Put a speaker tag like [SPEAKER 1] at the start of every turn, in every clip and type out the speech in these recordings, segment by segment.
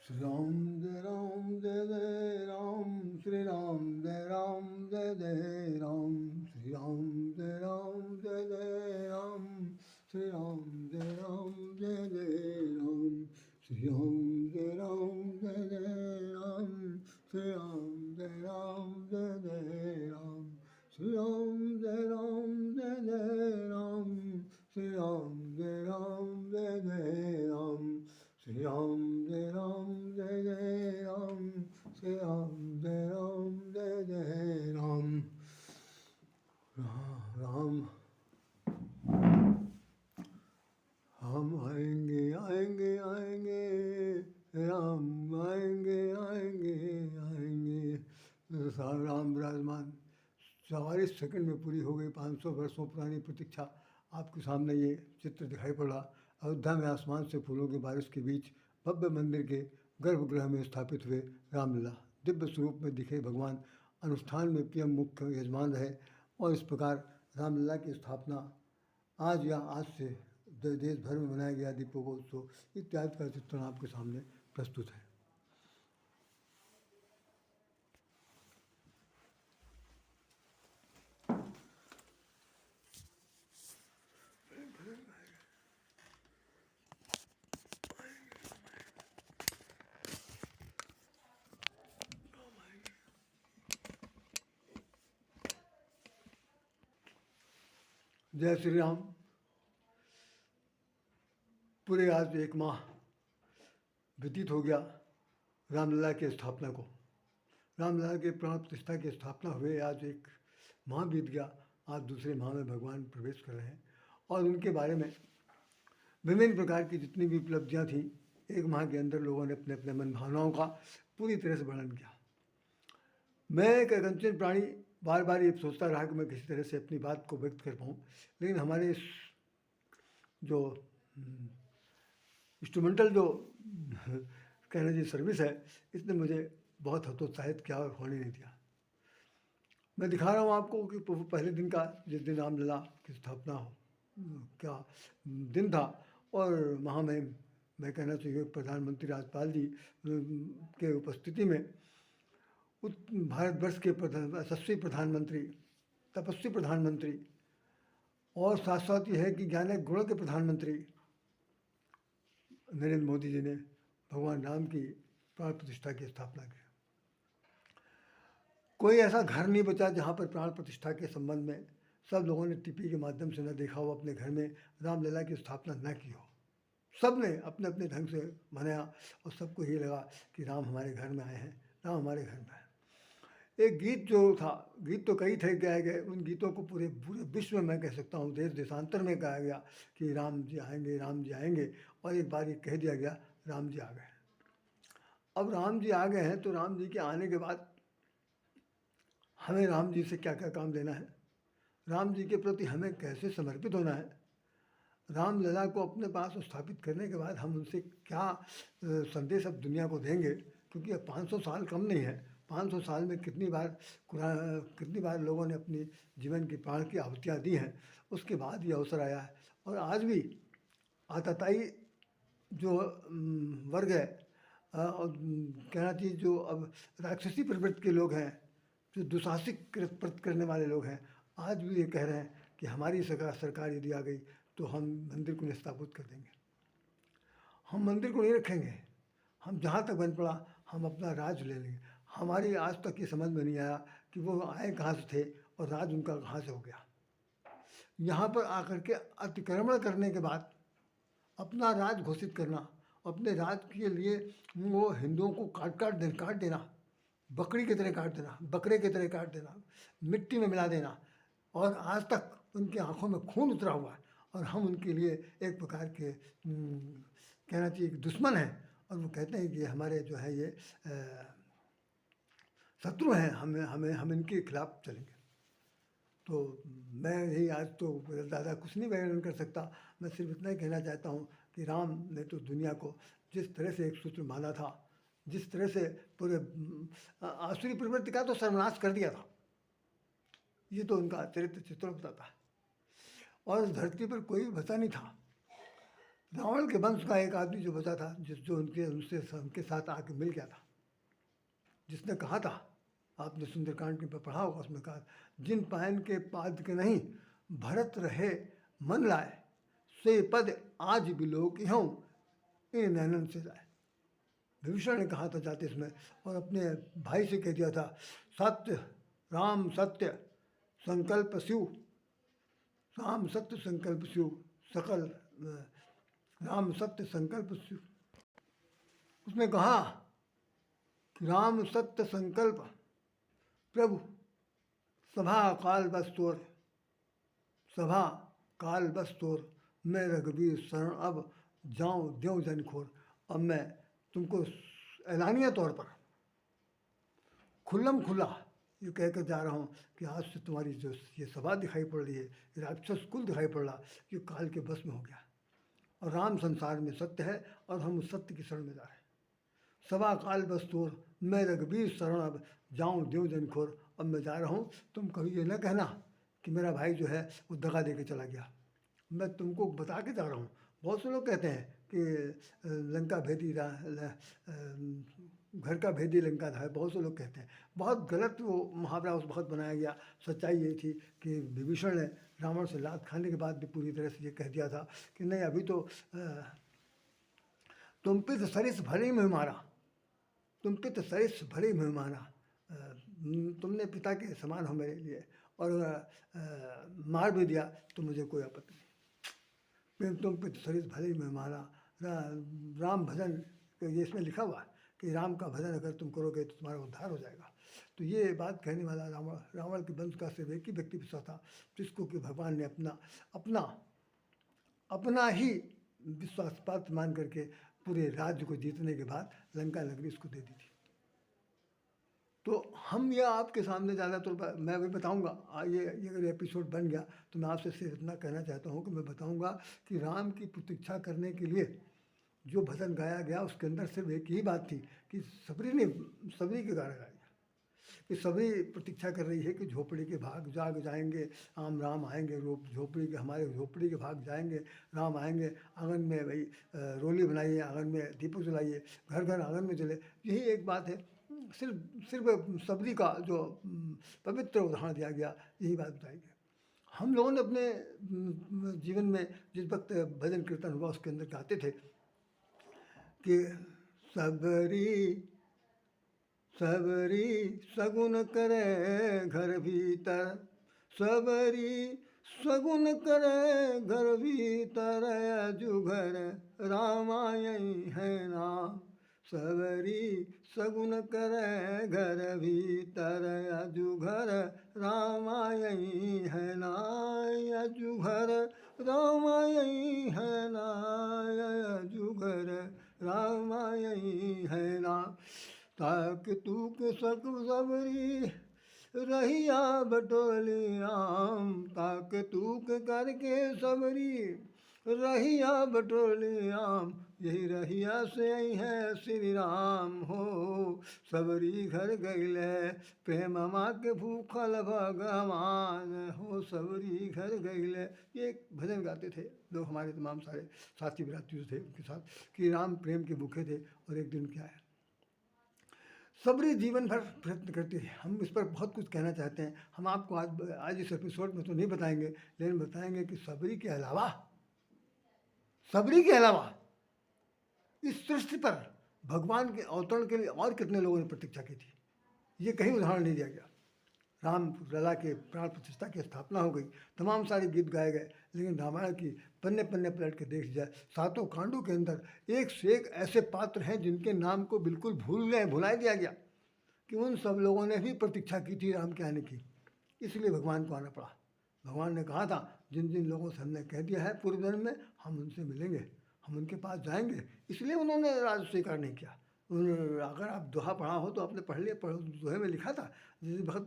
[SPEAKER 1] Shri Ram Jai Jai Ram, Shri Ram Jai Jai Ram, Shri Ram Jai Jai Ram, Shri Ram Jai Jai Ram, Shri Ram Jai Jai Ram, Shri Ram Jai Jai Ram, Shri Ram Jai Jai Ram, Shri Ram Jai Jai Ram, Shri Ram Jai Jai Ram, Shri Ram Jai Jai Ram, Ram हम आएंगे आएंगे आएंगे राम आएंगे आएंगे आएंगे। राम विराजमान 44 second में पूरी हो गई 500 वर्षों पुरानी प्रतीक्षा। आपके सामने ये चित्र दिखाई पड़ा। अयोध्या में आसमान से फूलों की बारिश के बीच भव्य मंदिर के गर्भगृह में स्थापित हुए रामलीला। दिव्य स्वरूप में दिखे भगवान अनुष्ठान में पीएम मुख्य यजमान रहे और इस प्रकार रामलीला की स्थापना आज या आज से देश भर में मनाया गया दीपोत्सव इत्यादि का चित्रण आपके सामने प्रस्तुत है। जय श्री राम। पूरे आज 1 माह व्यतीत हो गया रामलीला की स्थापना को। रामलीला के प्राण प्रतिष्ठा की स्थापना हुए आज 1 माह बीत गया। आज दूसरे माह में भगवान प्रवेश कर रहे हैं और उनके बारे में विभिन्न प्रकार की जितनी भी उपलब्धियाँ थीं 1 माह के अंदर लोगों ने अपने अपने मन भावनाओं का पूरी तरह से वर्णन किया। मैं एक अगंचन प्राणी बार बार ये सोचता रहा कि मैं किसी तरह से अपनी बात को व्यक्त कर पाऊँ, लेकिन हमारे इस जो इंस्ट्रूमेंटल जो कहना जी सर्विस है इसने मुझे बहुत हतोत्साहित किया और होने नहीं दिया। मैं दिखा रहा हूँ आपको कि पहले दिन का जिस दिन रामलीला की स्थापना हो क्या दिन था और वहाँ में मैं कहना चाहिए प्रधानमंत्री राज्यपाल जी के उपस्थिति में भारतवर्ष के यशस्वी प्रधानमंत्री, तपस्वी प्रधानमंत्री और साथ साथ ये है कि ज्ञान गुणों के प्रधानमंत्री नरेंद्र मोदी जी ने भगवान राम की प्राण प्रतिष्ठा की स्थापना की। कोई ऐसा घर नहीं बचा जहाँ पर प्राण प्रतिष्ठा के संबंध में सब लोगों ने टीवी के माध्यम से न देखा हो, अपने घर में रामलीला की स्थापना न की हो। सब ने अपने अपने ढंग से मनाया और सबको ये लगा कि राम हमारे घर में आए हैं, राम हमारे घर में आए। एक गीत जो था, गीत तो कई थे गाए गए, उन गीतों को पूरे पूरे विश्व में मैं कह सकता हूँ देश देशांतर में गाया गया कि राम जी आएंगे, राम जी आएंगे, और एक बार ये कह दिया गया राम जी आ गए। अब राम जी आ गए हैं तो राम जी के आने के बाद हमें राम जी से क्या क्या काम लेना है, राम जी के प्रति हमें कैसे समर्पित होना है, रामलीला को अपने पास स्थापित करने के बाद हम उनसे क्या संदेश अब दुनिया को देंगे, क्योंकि अब 500 साल कम नहीं है। 500 साल में कितनी बार लोगों ने अपनी जीवन की प्राण की आहुतियाँ दी हैं। उसके बाद ये अवसर आया है और आज भी आतताई जो वर्ग है और कहना चाहिए जो अब राक्षसी प्रवृत्ति के लोग हैं, जो दुशासिक कृत करने वाले लोग हैं, आज भी ये कह रहे हैं कि हमारी सरकार यदि आ गई तो हम मंदिर को स्थापित कर देंगे। हम मंदिर को नहीं रखेंगे, हम जहाँ तक बन पड़ा हम अपना राज ले लेंगे। हमारी आज तक ये समझ में नहीं आया कि वो आए कहाँ से थे और राज उनका कहाँ से हो गया। यहाँ पर आकर के अतिक्रमण करने के बाद अपना राज घोषित करना, अपने राज के लिए वो हिंदुओं को काट देना, बकरी की तरह काट देना, बकरे की तरह काट देना, मिट्टी में मिला देना, और आज तक उनकी आंखों में खून उतरा हुआ है और हम उनके लिए एक प्रकार के कहना चाहिए दुश्मन हैं और वो कहते हैं कि हमारे जो है ये शत्रु हैं, हम इनके खिलाफ चलेंगे। तो मैं यही आज तो ज़्यादा कुछ नहीं वर्णन कर सकता। मैं सिर्फ इतना ही कहना चाहता हूँ कि राम ने तो दुनिया को जिस तरह से एक सूत्र माना था, जिस तरह से पूरे आसुरी प्रवृत्ति का तो सर्वनाश कर दिया था, ये तो उनका चरित्र चित्रण बताता है। और इस धरती पर कोई बचा नहीं था रावण के वंश का एक आदमी जो बचा था, जो उनके साथ आके मिल गया था, जिसने कहा था, आपने सुंदरकांड में पढ़ा होगा, उसमें कहा, जिन पायन के पाद के नहीं भरत रहे मन लाए, से पद आज बिलोक हूँ इन नैनन से जाए। विभीषण ने कहा था जाते इसमें, और अपने भाई से कह दिया था, सत्य राम सत्य संकल्प शिव, राम सत्य संकल्प शिव सकल, राम सत्य संकल्प शिव। उसने कहा कि राम सत्य संकल्प प्रभु सभा काल बस तोर, सभा काल बस तोर, मैं रघुवीर शरण अब जाऊँ द्यों जन खोर। अब मैं तुमको ऐलानिया तौर पर खुल्लम खुल्ला ये कह कर जा रहा हूँ कि आज से तुम्हारी जो ये सभा दिखाई पड़ रही है, ये राक्षस कुल दिखाई पड़ रहा, ये काल के बस में हो गया, और राम संसार में सत्य है और हम उस सत्य की शरण में जा रहे हैं। सभा काल बस तोर, मैं रघुवीर शरण अब जाऊँ द्यों जन खोर। अब मैं जा रहा हूँ, तुम कभी ये न कहना कि मेरा भाई जो है वो दगा दे के चला गया। मैं तुमको बता के जा रहा हूँ। बहुत से लोग कहते हैं कि लंका भेदी घर का भेदी लंका था, बहुत से लोग कहते हैं, बहुत गलत वो मुहावरा उस वक्त बनाया गया। सच्चाई ये थी कि विभीषण ने रावण से लात खाने के बाद भी पूरी तरह से ये कह दिया था कि नहीं, अभी तो तुम पे तो सरिस भले में मारा, तुम पे तो सरिस भले में मारा, तुमने पिता के समान हो मेरे लिए, और मार भी दिया तो मुझे कोई आपत्ति नहीं, फिर तुम पे तो सरिस भले में मारा। राम भजन, ये इसमें लिखा हुआ है कि राम का भजन अगर तुम करोगे तो तुम्हारा उद्धार हो जाएगा। तो ये बात कहने वाला रावण के वंश का सिर्फ एक ही व्यक्ति बचा था, जिसको कि भगवान ने अपना ही विश्वासपात्र मान करके पूरे राज्य को जीतने के बाद लंका नगरी उसको दे दी थी। तो हम यह आपके सामने ज़्यादा तौर पर मैं भी बताऊंगा, ये अगर एपिसोड बन गया तो मैं आपसे सिर्फ इतना कहना चाहता हूँ कि मैं बताऊंगा कि राम की प्रतीक्षा करने के लिए जो भजन गाया गया उसके अंदर सिर्फ एक ही बात थी कि सबरी के गाना गाया कि सभी प्रतीक्षा कर रही है कि झोपड़ी के भाग जाग जाएंगे, राम आएंगे, झोपड़ी के हमारे झोपड़ी के भाग जाएंगे, राम आएंगे, आंगन में भाई रोली बनाइए, आंगन में दीपक जलाइए, घर घर आंगन में जले। यही एक बात है, सिर्फ सबरी का जो पवित्र उदाहरण दिया गया, यही बात बताई गई। हम लोगों ने अपने जीवन में जिस वक्त भजन कीर्तन हुआ उसके अंदर गाते थे कि सबरी सगुन करे घर भीतर, सबरी सगुन करे घर भीतर, अजुघर रामायण है नाम, सबरी सगुन करे घर भीतर, अजुघर रामायण है ना, अजुघर रामायण है ना, अजुघर रामायण है ना। ताक तूक सक सबरी रहिया बटोली आम, ताक तूक करके सबरी रहिया बटोली आम, यही रहिया से आई है श्री राम हो, सबरी घर गईले प्रेम माँ के भूखल भगवान हो, सबरी घर गईले। ये एक भजन गाते थे लोग, हमारे तमाम सारे साथी विराती थे उनके साथ, कि राम प्रेम के भूखे थे। और एक दिन क्या है, सबरी जीवन भर प्रयत्न करती है। हम इस पर बहुत कुछ कहना चाहते हैं, हम आपको आज इस एपिसोड में तो नहीं बताएंगे, लेकिन बताएंगे कि सबरी के अलावा इस सृष्टि पर भगवान के अवतरण के लिए और कितने लोगों ने प्रतीक्षा की थी, ये कहीं उदाहरण नहीं दिया गया। राम लला के प्राण प्रतिष्ठा की स्थापना हो गई, तमाम सारे गीत गाए गए, लेकिन रामायण की पन्ने पन्ने पलट के देख जाए, 7 कांडों के अंदर एक से एक ऐसे पात्र हैं जिनके नाम को बिल्कुल भुला दिया गया, कि उन सब लोगों ने भी प्रतीक्षा की थी राम के आने की, इसलिए भगवान को आना पड़ा। भगवान ने कहा था, जिन जिन लोगों से हमने कह दिया है पूर्व जन्म में हम उनसे मिलेंगे, हम उनके पास जाएंगे, इसलिए उन्होंने राज स्वीकार नहीं किया। अगर आप दोहा पढ़ा हो तो आपने पढ़ लिया, दोहे में लिखा था, जिस वक्त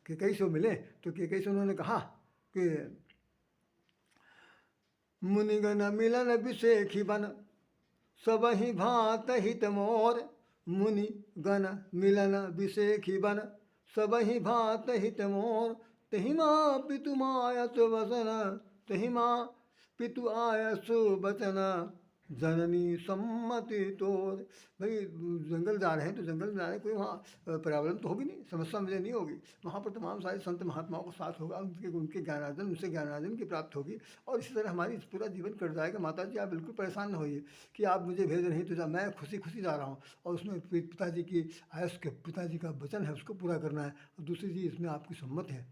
[SPEAKER 1] केकई से मिले तो केकई से उन्होंने कहा कि मुनिगण मिलन विषेखी बन, सब ही भात हित मोर, मुनिगण मिलन विषेखी बन, सब ही भात हित मोर, तहि माँ पितु मायत वसन, तहि माँ पितु आयसु बचना जननी सम्मति तोर। भाई जंगल जा रहे हैं तो जंगल में जा रहे हैं, कोई वहाँ प्रॉब्लम तो होगी नहीं, समस्या मुझे नहीं होगी। वहाँ पर तमाम सारे संत महात्माओं का साथ होगा, उनके उनके ज्ञानार्जन, उनसे ज्ञानार्जन की प्राप्त होगी और इसी तरह हमारी पूरा जीवन कट जाएगा। माता जी आप बिल्कुल परेशान न होइए कि आप मुझे भेज रही तो मैं खुशी खुशी जा रहा हूँ और उसमें पिताजी की आयस के पिताजी का वचन है उसको पूरा करना है, और दूसरी चीज़ इसमें आपकी सम्मत है।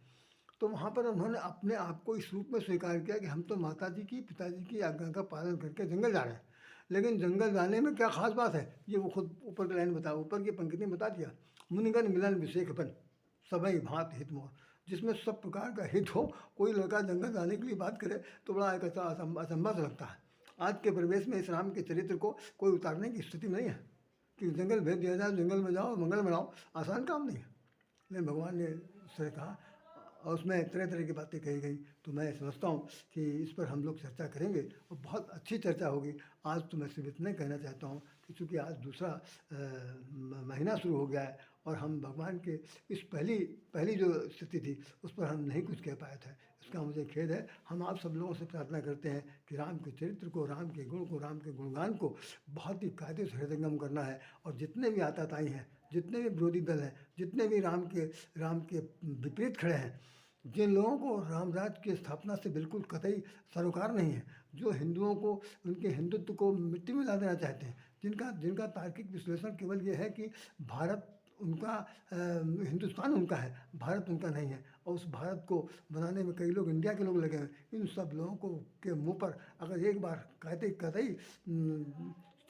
[SPEAKER 1] तो वहाँ पर उन्होंने अपने आप को इस रूप में स्वीकार किया कि हम तो माता जी की पिताजी की आज्ञा का पालन करके जंगल जा रहे हैं। लेकिन जंगल जाने में क्या खास बात है, ये वो खुद ऊपर की लाइन बता, ऊपर की पंक्ति में बता दिया। मुनिगण मिलन विषेखपन सबई भांति हित मोह, जिसमें सब प्रकार का हित हो। कोई लड़का जंगल जाने के लिए बात करे तो बड़ा एक अच्छा असंभव लगता है। आज के परिवेश में इस राम के चरित्र को कोई उतारने की स्थिति में नहीं है कि जंगल भेज दिया जाए, जंगल में जाओ मंगल मनाओ, आसान काम नहीं है। लेकिन भगवान ने उससे कहा और उसमें तरह तरह की बातें कही गई। तो मैं समझता हूँ कि इस पर हम लोग चर्चा करेंगे और बहुत अच्छी चर्चा होगी। आज तो मैं सिर्फ इतना ही कहना चाहता हूँ कि चूँकि आज दूसरा महीना शुरू हो गया है और हम भगवान के इस पहली पहली जो स्थिति थी उस पर हम नहीं कुछ कह पाए थे, इसका मुझे खेद है। हम आप सब लोगों से प्रार्थना करते हैं कि राम के चरित्र को, राम के गुण को, राम के गुणगान को बहुत ही कायदे से हृदयंगम करना है। और जितने भी आताताई हैं, जितने भी विरोधी दल हैं, जितने भी राम के विपरीत खड़े हैं, जिन लोगों को राम राज्य की स्थापना से बिल्कुल कतई सरोकार नहीं है, जो हिंदुओं को, उनके हिंदुत्व को मिट्टी में ला देना चाहते हैं, जिनका जिनका तार्किक विश्लेषण केवल ये है कि भारत उनका हिंदुस्तान उनका है, भारत उनका नहीं है, और उस भारत को बनाने में कई लोग इंडिया के लोग लगे हैं। इन सब लोगों को के मुंह पर अगर एक बार कतई कतई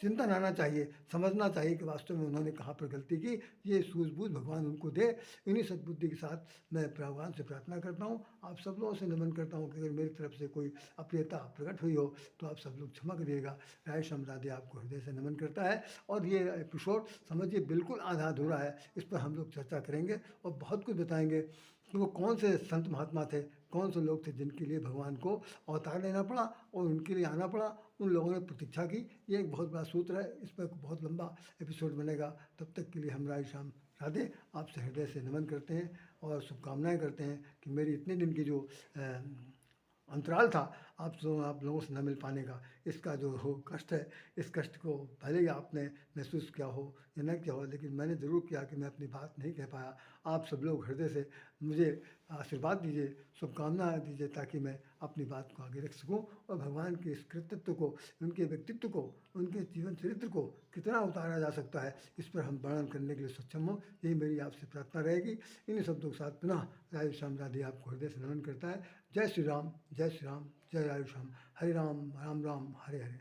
[SPEAKER 1] चिंतन आना चाहिए, समझना चाहिए कि वास्तव में उन्होंने कहाँ पर गलती की। ये सूझबूझ भगवान उनको दे। इन्हीं सद्बुद्धि के साथ मैं भगवान से प्रार्थना करता हूँ। आप सब लोगों से नमन करता हूँ कि अगर मेरी तरफ से कोई अप्रियता प्रकट हुई हो तो आप सब लोग क्षमा करिएगा। राय श्याम राधे आपको हृदय से नमन करता है। और ये एपिसोड समझिए बिल्कुल आधा अधूरा है, इस पर हम लोग चर्चा करेंगे और बहुत कुछ बताएंगे कि वो कौन से संत महात्मा थे, कौन से लोग थे जिनके लिए भगवान को अवतार लेना पड़ा और उनके लिए आना पड़ा। उन लोगों ने प्रतीक्षा की। ये एक बहुत बड़ा सूत्र है, इस पर बहुत लंबा एपिसोड बनेगा। तब तक के लिए हम राय श्याम राधे आपसे हृदय से नमन करते हैं और शुभकामनाएं करते हैं कि मेरी इतने दिन की जो अंतराल था आप लोगों से न मिल पाने का, इसका जो हो कष्ट है, इस कष्ट को भले ही आपने महसूस किया हो या न किया हो, लेकिन मैंने ज़रूर किया कि मैं अपनी बात नहीं कह पाया। आप सब लोग हृदय से मुझे आशीर्वाद दीजिए, शुभकामनाएं दीजिए ताकि मैं अपनी बात को आगे रख सकूं और भगवान के इस कृतित्व को, उनके व्यक्तित्व को, उनके जीवन चरित्र को कितना उतारा जा सकता है, इस पर हम वर्णन करने के लिए सक्षम हों। यही मेरी आपसे प्रार्थना रहेगी। इन्हीं शब्दों के साथ पुनः राय श्याम राधे आपको हृदय से नमन करता है। जय श्री राम, जय श्री राम, जय राय श्याम। हरे राम राम राम, हरे हरे।